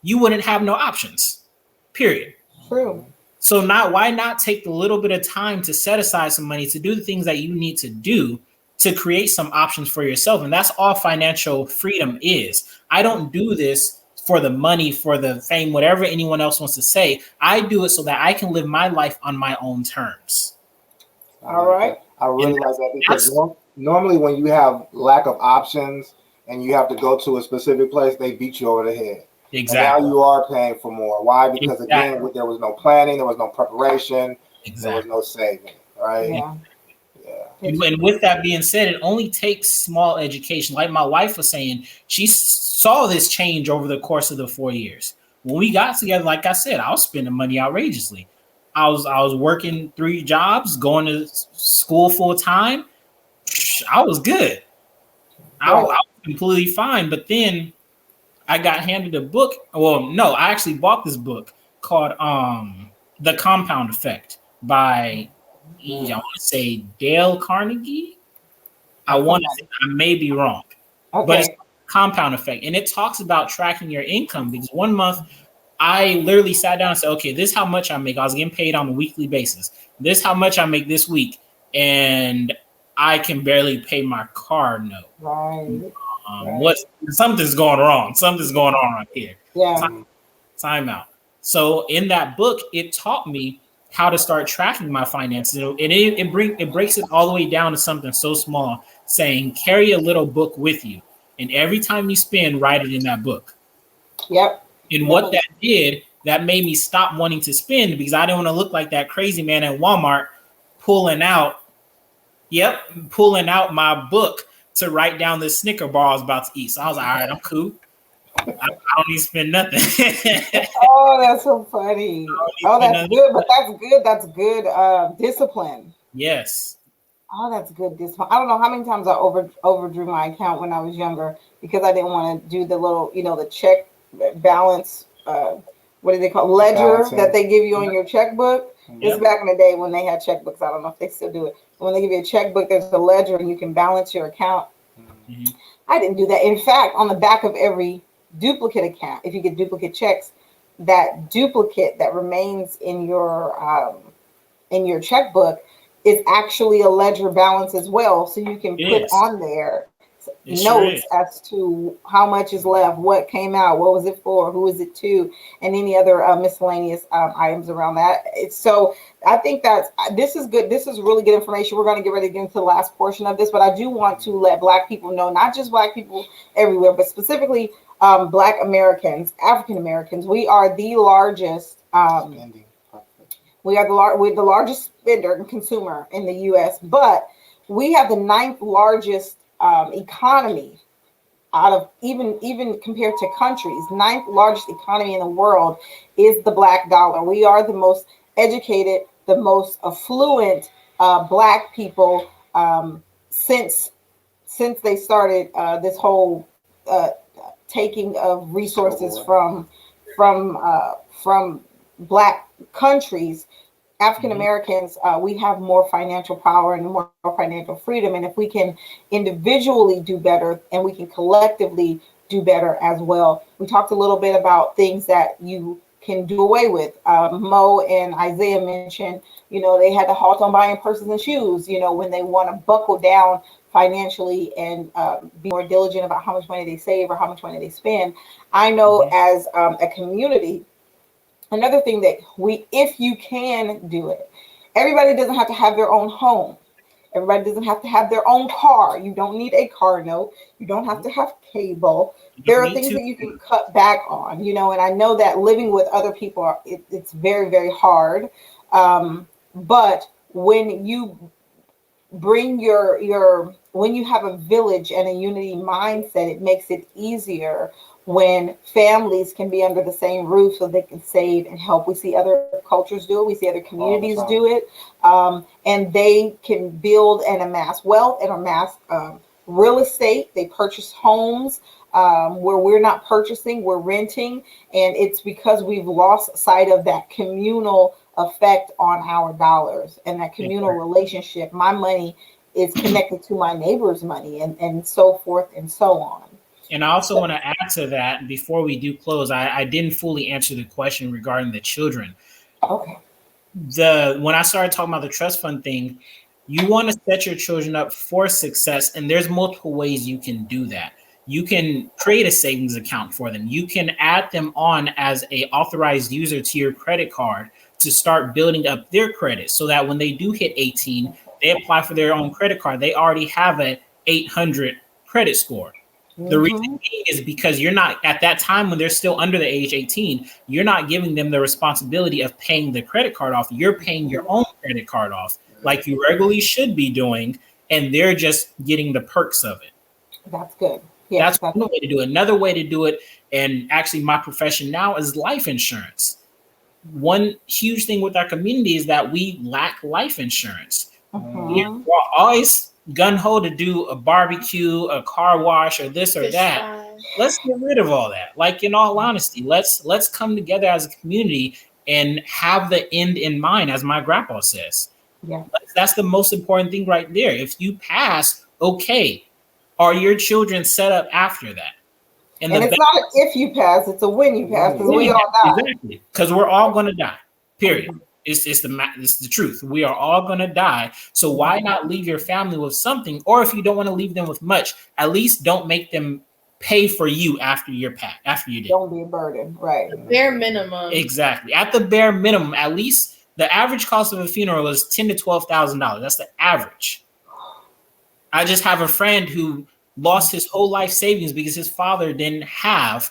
you wouldn't have no options, period. True. So why not take a little bit of time to set aside some money to do the things that you need to do to create some options for yourself? And that's all financial freedom is. I don't do this for the money, for the fame, whatever anyone else wants to say. I do it so that I can live my life on my own terms. All right. I really like that, because normally when you have lack of options and you have to go to a specific place, they beat you over the head. Exactly. And now you are paying for more. Why? Because again, there was no planning, there was no preparation, there was no saving, right? Yeah. And with that being said, it only takes small education. Like my wife was saying, she saw this change over the course of the 4 years. When we got together, like I said, I was spending money outrageously. I was working 3 jobs, going to school full time. I was good. I was completely fine. But then I got handed a book. Well, no, I actually bought this book called The Compound Effect by I want to say Dale Carnegie. I may be wrong, but it's Compound Effect, and it talks about tracking your income. Because one month, I literally sat down and said, "Okay, this is how much I make." I was getting paid on a weekly basis. This is how much I make this week, and I can barely pay my car note. Right. Something's going wrong. Something's going on right here. Yeah. Time out. So in that book, it taught me how to start tracking my finances, and it breaks it all the way down to something so small, saying carry a little book with you, and every time you spend, write it in that book. Yep. And what that did, that made me stop wanting to spend, because I didn't want to look like that crazy man at Walmart pulling out my book to write down the Snicker bar I was about to eat. So I was like, all right, I'm cool. I don't need to spend nothing. Oh, that's so funny. Oh, that's good. But that's good discipline. Yes. Oh, that's good discipline. I don't know how many times I overdrew my account when I was younger because I didn't want to do the little, the check balance. What do they call ledger that they give you on your checkbook? Yep. This is back in the day when they had checkbooks. I don't know if they still do it. When they give you a checkbook, there's a ledger and you can balance your account. Mm-hmm. I didn't do that. In fact, on the back of every duplicate account, if you get duplicate checks, that duplicate that remains in your checkbook is actually a ledger balance as well. So you can It put is. on there It sure notes is. as to how much is left, what came out, what was it for, who is it to, and any other miscellaneous items around that. So I think that this is good. This is really good information. We're going to get ready to get into the last portion of this, but I do want to let Black people know, not just Black people everywhere, but specifically Black Americans, African Americans. We are the largest. We're the largest spender and consumer in the U.S., but we have the ninth largest economy out of even compared to countries. Ninth largest economy in the world is the Black dollar. We are the most educated, the most affluent Black people since they started this whole taking of resources from Black countries. African Americans, we have more financial power and more financial freedom. And if we can individually do better and we can collectively do better as well. We talked a little bit about things that you can do away with. Mo and Isaiah mentioned, they had to halt on buying purses and shoes, when they want to buckle down financially and be more diligent about how much money they save or how much money they spend. I know as a community, another thing that if you can do it, everybody doesn't have to have their own home. Everybody doesn't have to have their own car. You don't need a car note. You don't have to have cable. There are things that you can cut back on, and I know that living with other people, it's very, very hard. But when you bring when you have a village and a unity mindset, it makes it easier when families can be under the same roof so they can save and help. We see other cultures do it. We see other communities do it. And they can build and amass wealth and amass real estate. They purchase homes where we're not purchasing, we're renting. And it's because we've lost sight of that communal effect on our dollars and that communal relationship. My money is connected to my neighbor's money and so forth and so on. And I also want to add to that before we do close, I didn't fully answer the question regarding the children. Okay. When I started talking about the trust fund thing, you want to set your children up for success. And there's multiple ways you can do that. You can create a savings account for them. You can add them on as a authorized user to your credit card to start building up their credit so that when they do hit 18, they apply for their own credit card. They already have an 800 credit score. The reason being is because you're not, at that time when they're still under the age 18, you're not giving them the responsibility of paying the credit card off. You're paying your own credit card off like you regularly should be doing, and they're just getting the perks of it. That's good. Yes, that's one way to do it. Another way to do it, and actually my profession now, is life insurance. One huge thing with our community is that we lack life insurance. We're always gun-ho to do a barbecue, a car wash, or this or that. Let's get rid of all that. Like, in all honesty, let's come together as a community and have the end in mind, as my grandpa says. Yeah. That's the most important thing right there. If you pass, okay, are your children set up after that? And it's not an if you pass, it's a when you pass, because we all die. Exactly. Because we're all going to die, period. It's the truth. We are all going to die. So why not leave your family with something? Or if you don't want to leave them with much, at least don't make them pay for you after you're after you did. Don't be a burden, right? The bare minimum. Exactly. At the bare minimum, at least the average cost of a funeral is $10,000 to $12,000. That's the average. I just have a friend who lost his whole life savings because his father didn't have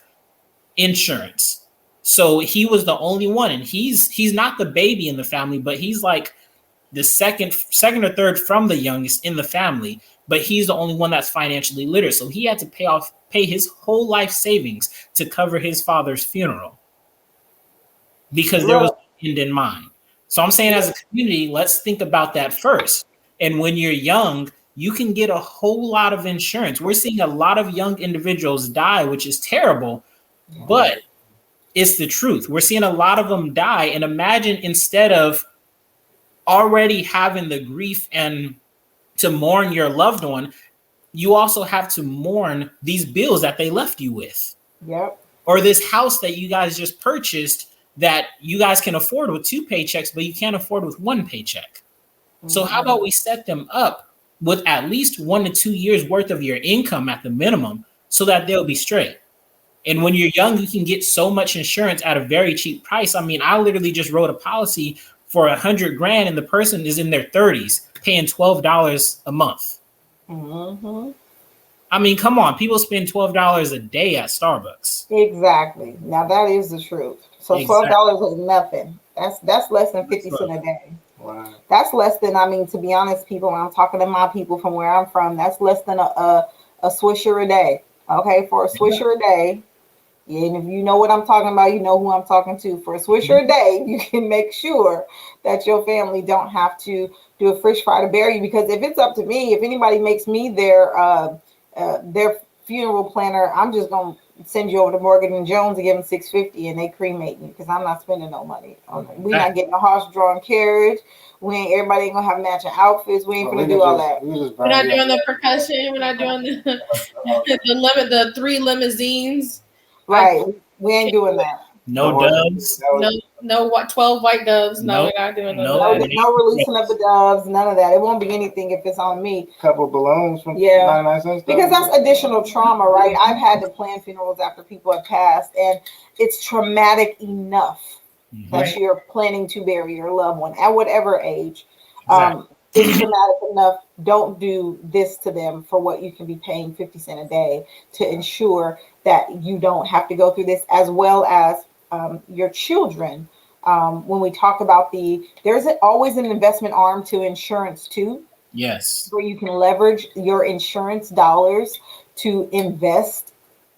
insurance. So he was the only one, and he's not the baby in the family, but he's like the second or third from the youngest in the family, but he's the only one that's financially literate. So he had to pay his whole life savings to cover his father's funeral because there was an end in mind. So I'm saying, as a community, let's think about that first. And when you're young, you can get a whole lot of insurance. We're seeing a lot of young individuals die, which is terrible, but it's the truth. We're seeing a lot of them die. And imagine, instead of already having the grief and to mourn your loved one, you also have to mourn these bills that they left you with. Yep. Or this house that you guys just purchased that you guys can afford with 2 paychecks, but you can't afford with 1 paycheck. So how about we set them up with at least 1 to 2 years worth of your income at the minimum so that they'll be straight. And when you're young, you can get so much insurance at a very cheap price. I mean, I literally just wrote a policy for $100,000 and the person is in their 30s paying $12 a month. Mm-hmm. I mean, come on, people spend $12 a day at Starbucks. Exactly. Now that is the truth. So $12 is nothing. That's less than 50 cents a day. Wow. That's less than, I mean, to be honest, people, when I'm talking to my people from where I'm from, that's less than a swisher a day. Okay, for a swisher a day, and if you know what I'm talking about, you know who I'm talking to. For a swisher a day, you can make sure that your family don't have to do a fish fry to bury you. Because if it's up to me, if anybody makes me their funeral planner, I'm just gonna send you over to Morgan and Jones and give them $650 and they cremate me because I'm not spending no money. We're not getting a horse-drawn carriage. Everybody ain't gonna have matching outfits. We ain't gonna do all that. We're not doing the percussion. We're not doing the 3 limousines. Right. We ain't doing that. No doves. No 12 white doves. No, we're not doing that. No releasing of the doves. None of that. It won't be anything if it's on me. Couple of balloons from 99 cents. Because that's additional trauma, right? I've had to plan funerals after people have passed, and it's traumatic enough that you're planning to bury your loved one at whatever age. Exactly. It's traumatic enough. Don't do this to them for what you can be paying 50 cents a day to ensure that you don't have to go through this, as well as your children. When we talk about there's always an investment arm to insurance too. Yes. Where you can leverage your insurance dollars to invest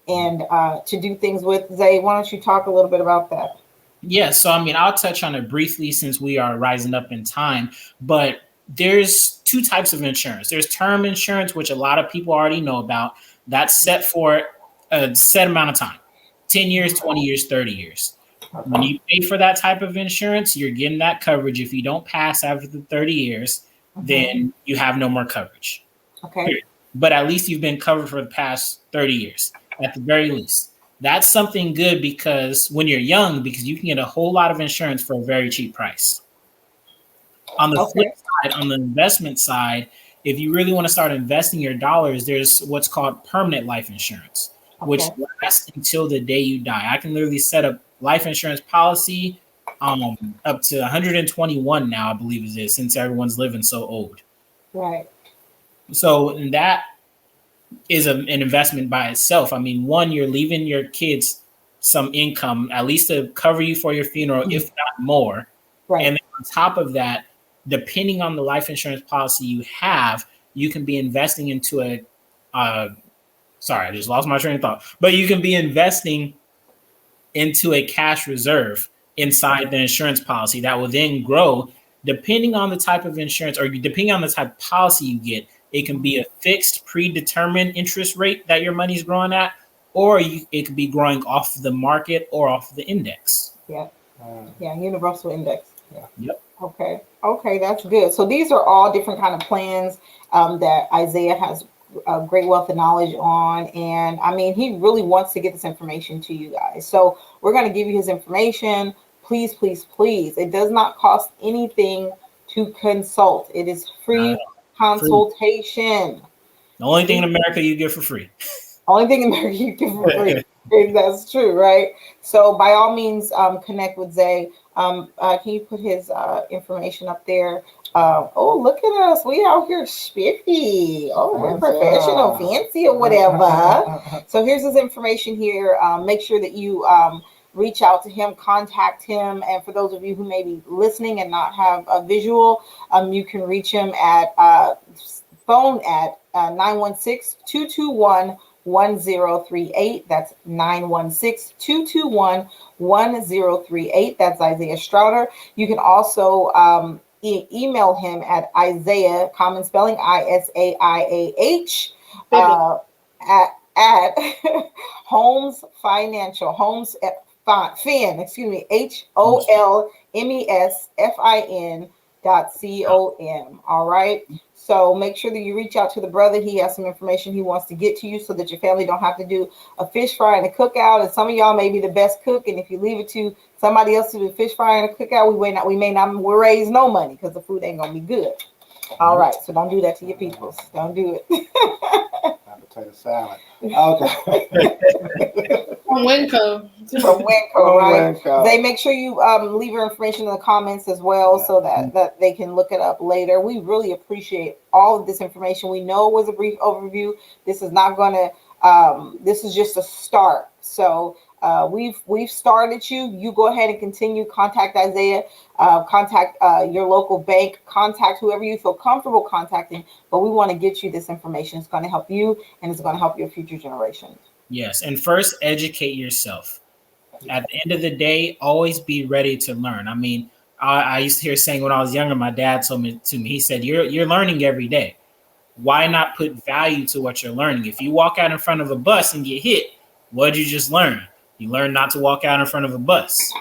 and to do things with. Zay, why don't you talk a little bit about that? Yeah, so I mean, I'll touch on it briefly since we are rising up in time, but there's 2 types of insurance. There's term insurance, which a lot of people already know about. That's set for a set amount of time, 10 years, 20 years, 30 years. When you pay for that type of insurance, you're getting that coverage. If you don't pass after the 30 years, then you have no more coverage. Okay. Period. But at least you've been covered for the past 30 years, at the very least. That's something good because when you're young, because you can get a whole lot of insurance for a very cheap price. On the flip side, on the investment side, if you really want to start investing your dollars, there's what's called permanent life insurance, which lasts until the day you die. I can literally set up life insurance policy up to 121 now, I believe it is, since everyone's living so old. Right. So that is an investment by itself. I mean, one, you're leaving your kids some income, at least to cover you for your funeral, if not more. Right. And then on top of that, depending on the life insurance policy you have, you can be investing into sorry, I just lost my train of thought. But you can be investing into a cash reserve inside the insurance policy that will then grow depending on the type of insurance or depending on the type of policy you get. It can be a fixed, predetermined interest rate that your money's growing at, or it could be growing off the market or off the index. Yeah. Yeah, universal index. Yeah. Yep. Okay, that's good. So these are all different kind of plans that Isaiah has a great wealth of knowledge on. And I mean, he really wants to get this information to you guys. So we're going to give you his information. Please, please, please. It does not cost anything to consult. It is free consultation. The only thing in America you get for free. Only thing in America you get for free. That's true, right? So by all means, connect with Zay. Can you put his information up there? Oh, look at us. We out here spiffy. Oh, we're professional, fancy or whatever. So here's his information here. Make sure that you reach out to him, contact him. And for those of you who may be listening and not have a visual, you can reach him at phone at 916-221-1038. That's 916-221-1038. That's Isaiah Strouder. You can also email him at Isaiah, common spelling, ISAIAH, at Holmes Financial, Holmes Fin, HOLMESFIN All right. So make sure that you reach out to the brother. He has some information he wants to get to you so that your family don't have to do a fish fry and a cookout. And some of y'all may be the best cook, and if you leave it to somebody else to do fish fry and a cookout, we may not raise no money because the food ain't gonna be good. All right, so don't do that to your people. Don't do it. Potato salad. Okay. From Winco. From Winco, right? They make sure you leave your information in the comments as well, so that they can look it up later. We really appreciate all of this information. We know it was a brief overview. This is not going to. This is just a start. So we've started you. You go ahead and continue. Contact Isaiah. Contact your local bank. Contact whoever you feel comfortable contacting. But we want to get you this information. It's going to help you, and it's going to help your future generations. Yes, and first educate yourself. At the end of the day, always be ready to learn. I mean, I used to hear saying when I was younger, my dad told me he said, "You're learning every day. Why not put value to what you're learning? If you walk out in front of a bus and get hit, what did you just learn? You learned not to walk out in front of a bus.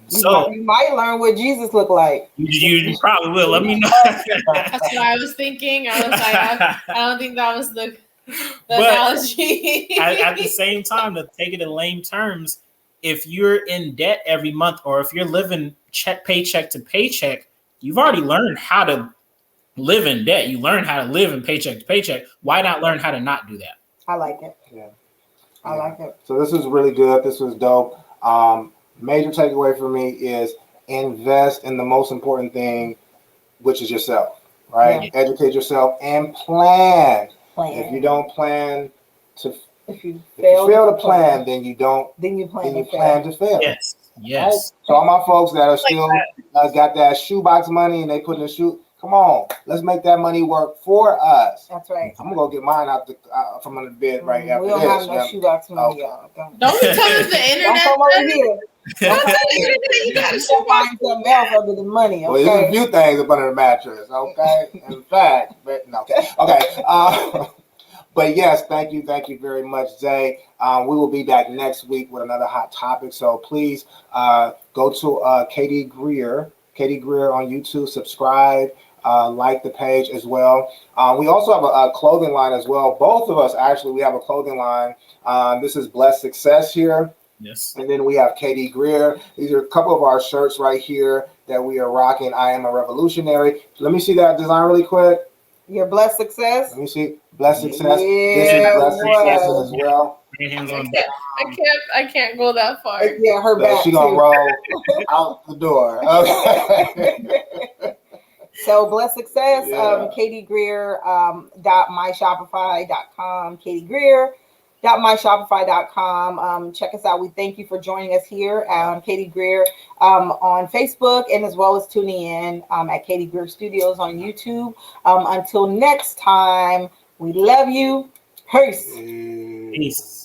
So you might learn what Jesus looked like. You probably will. Let me know." That's what I was thinking. I was like, I don't think that was the analogy. at the same time, to take it in lame terms, if you're in debt every month, or if you're living paycheck to paycheck, you've already learned how to live in debt. You learn how to live in paycheck to paycheck. Why not learn how to not do that? I like it. Yeah. I like it. So this is really good. This was dope. Major takeaway for me is invest in the most important thing, which is yourself, right? Yeah. Educate yourself and plan. If you don't plan to, if you fail to plan, then you don't. Then you plan to fail. Yes. Yes. Right? So all my folks that are still got that shoebox money and they put in the shoe. Come on, let's make that money work for us. That's right. I'm gonna go get mine out from under the bed right after this. We don't have no shoebox money, y'all. Don't be telling the internet. Don't come over here. Don't tell the internet you got a shoebox. Find something else other than money. Okay? Well, there's a few things up under the mattress. Okay, in fact, but no. Okay. But yes, thank you very much, Zay. We will be back next week with another hot topic. So please go to Katie Greer on YouTube. Subscribe. Like the page as well. We also have a clothing line as well. Both of us, actually, we have a clothing line. This is Blessed Success here. Yes. And then we have Katie Greer. These are a couple of our shirts right here that we are rocking. I am a revolutionary. Let me see that design really quick. Your Blessed Success. Let me see. Blessed Success. Yeah, this is Blessed Success as well. I can't go that far. Yeah, her back. She's going to roll out the door. Okay. So Blessed Success, Katie Greer, .myshopify.com, Katie Greer, .myshopify.com. Check us out. We thank you for joining us here on Katie Greer on Facebook, and as well as tuning in at Katie Greer Studios on YouTube. Until next time, we love you. Peace. Peace.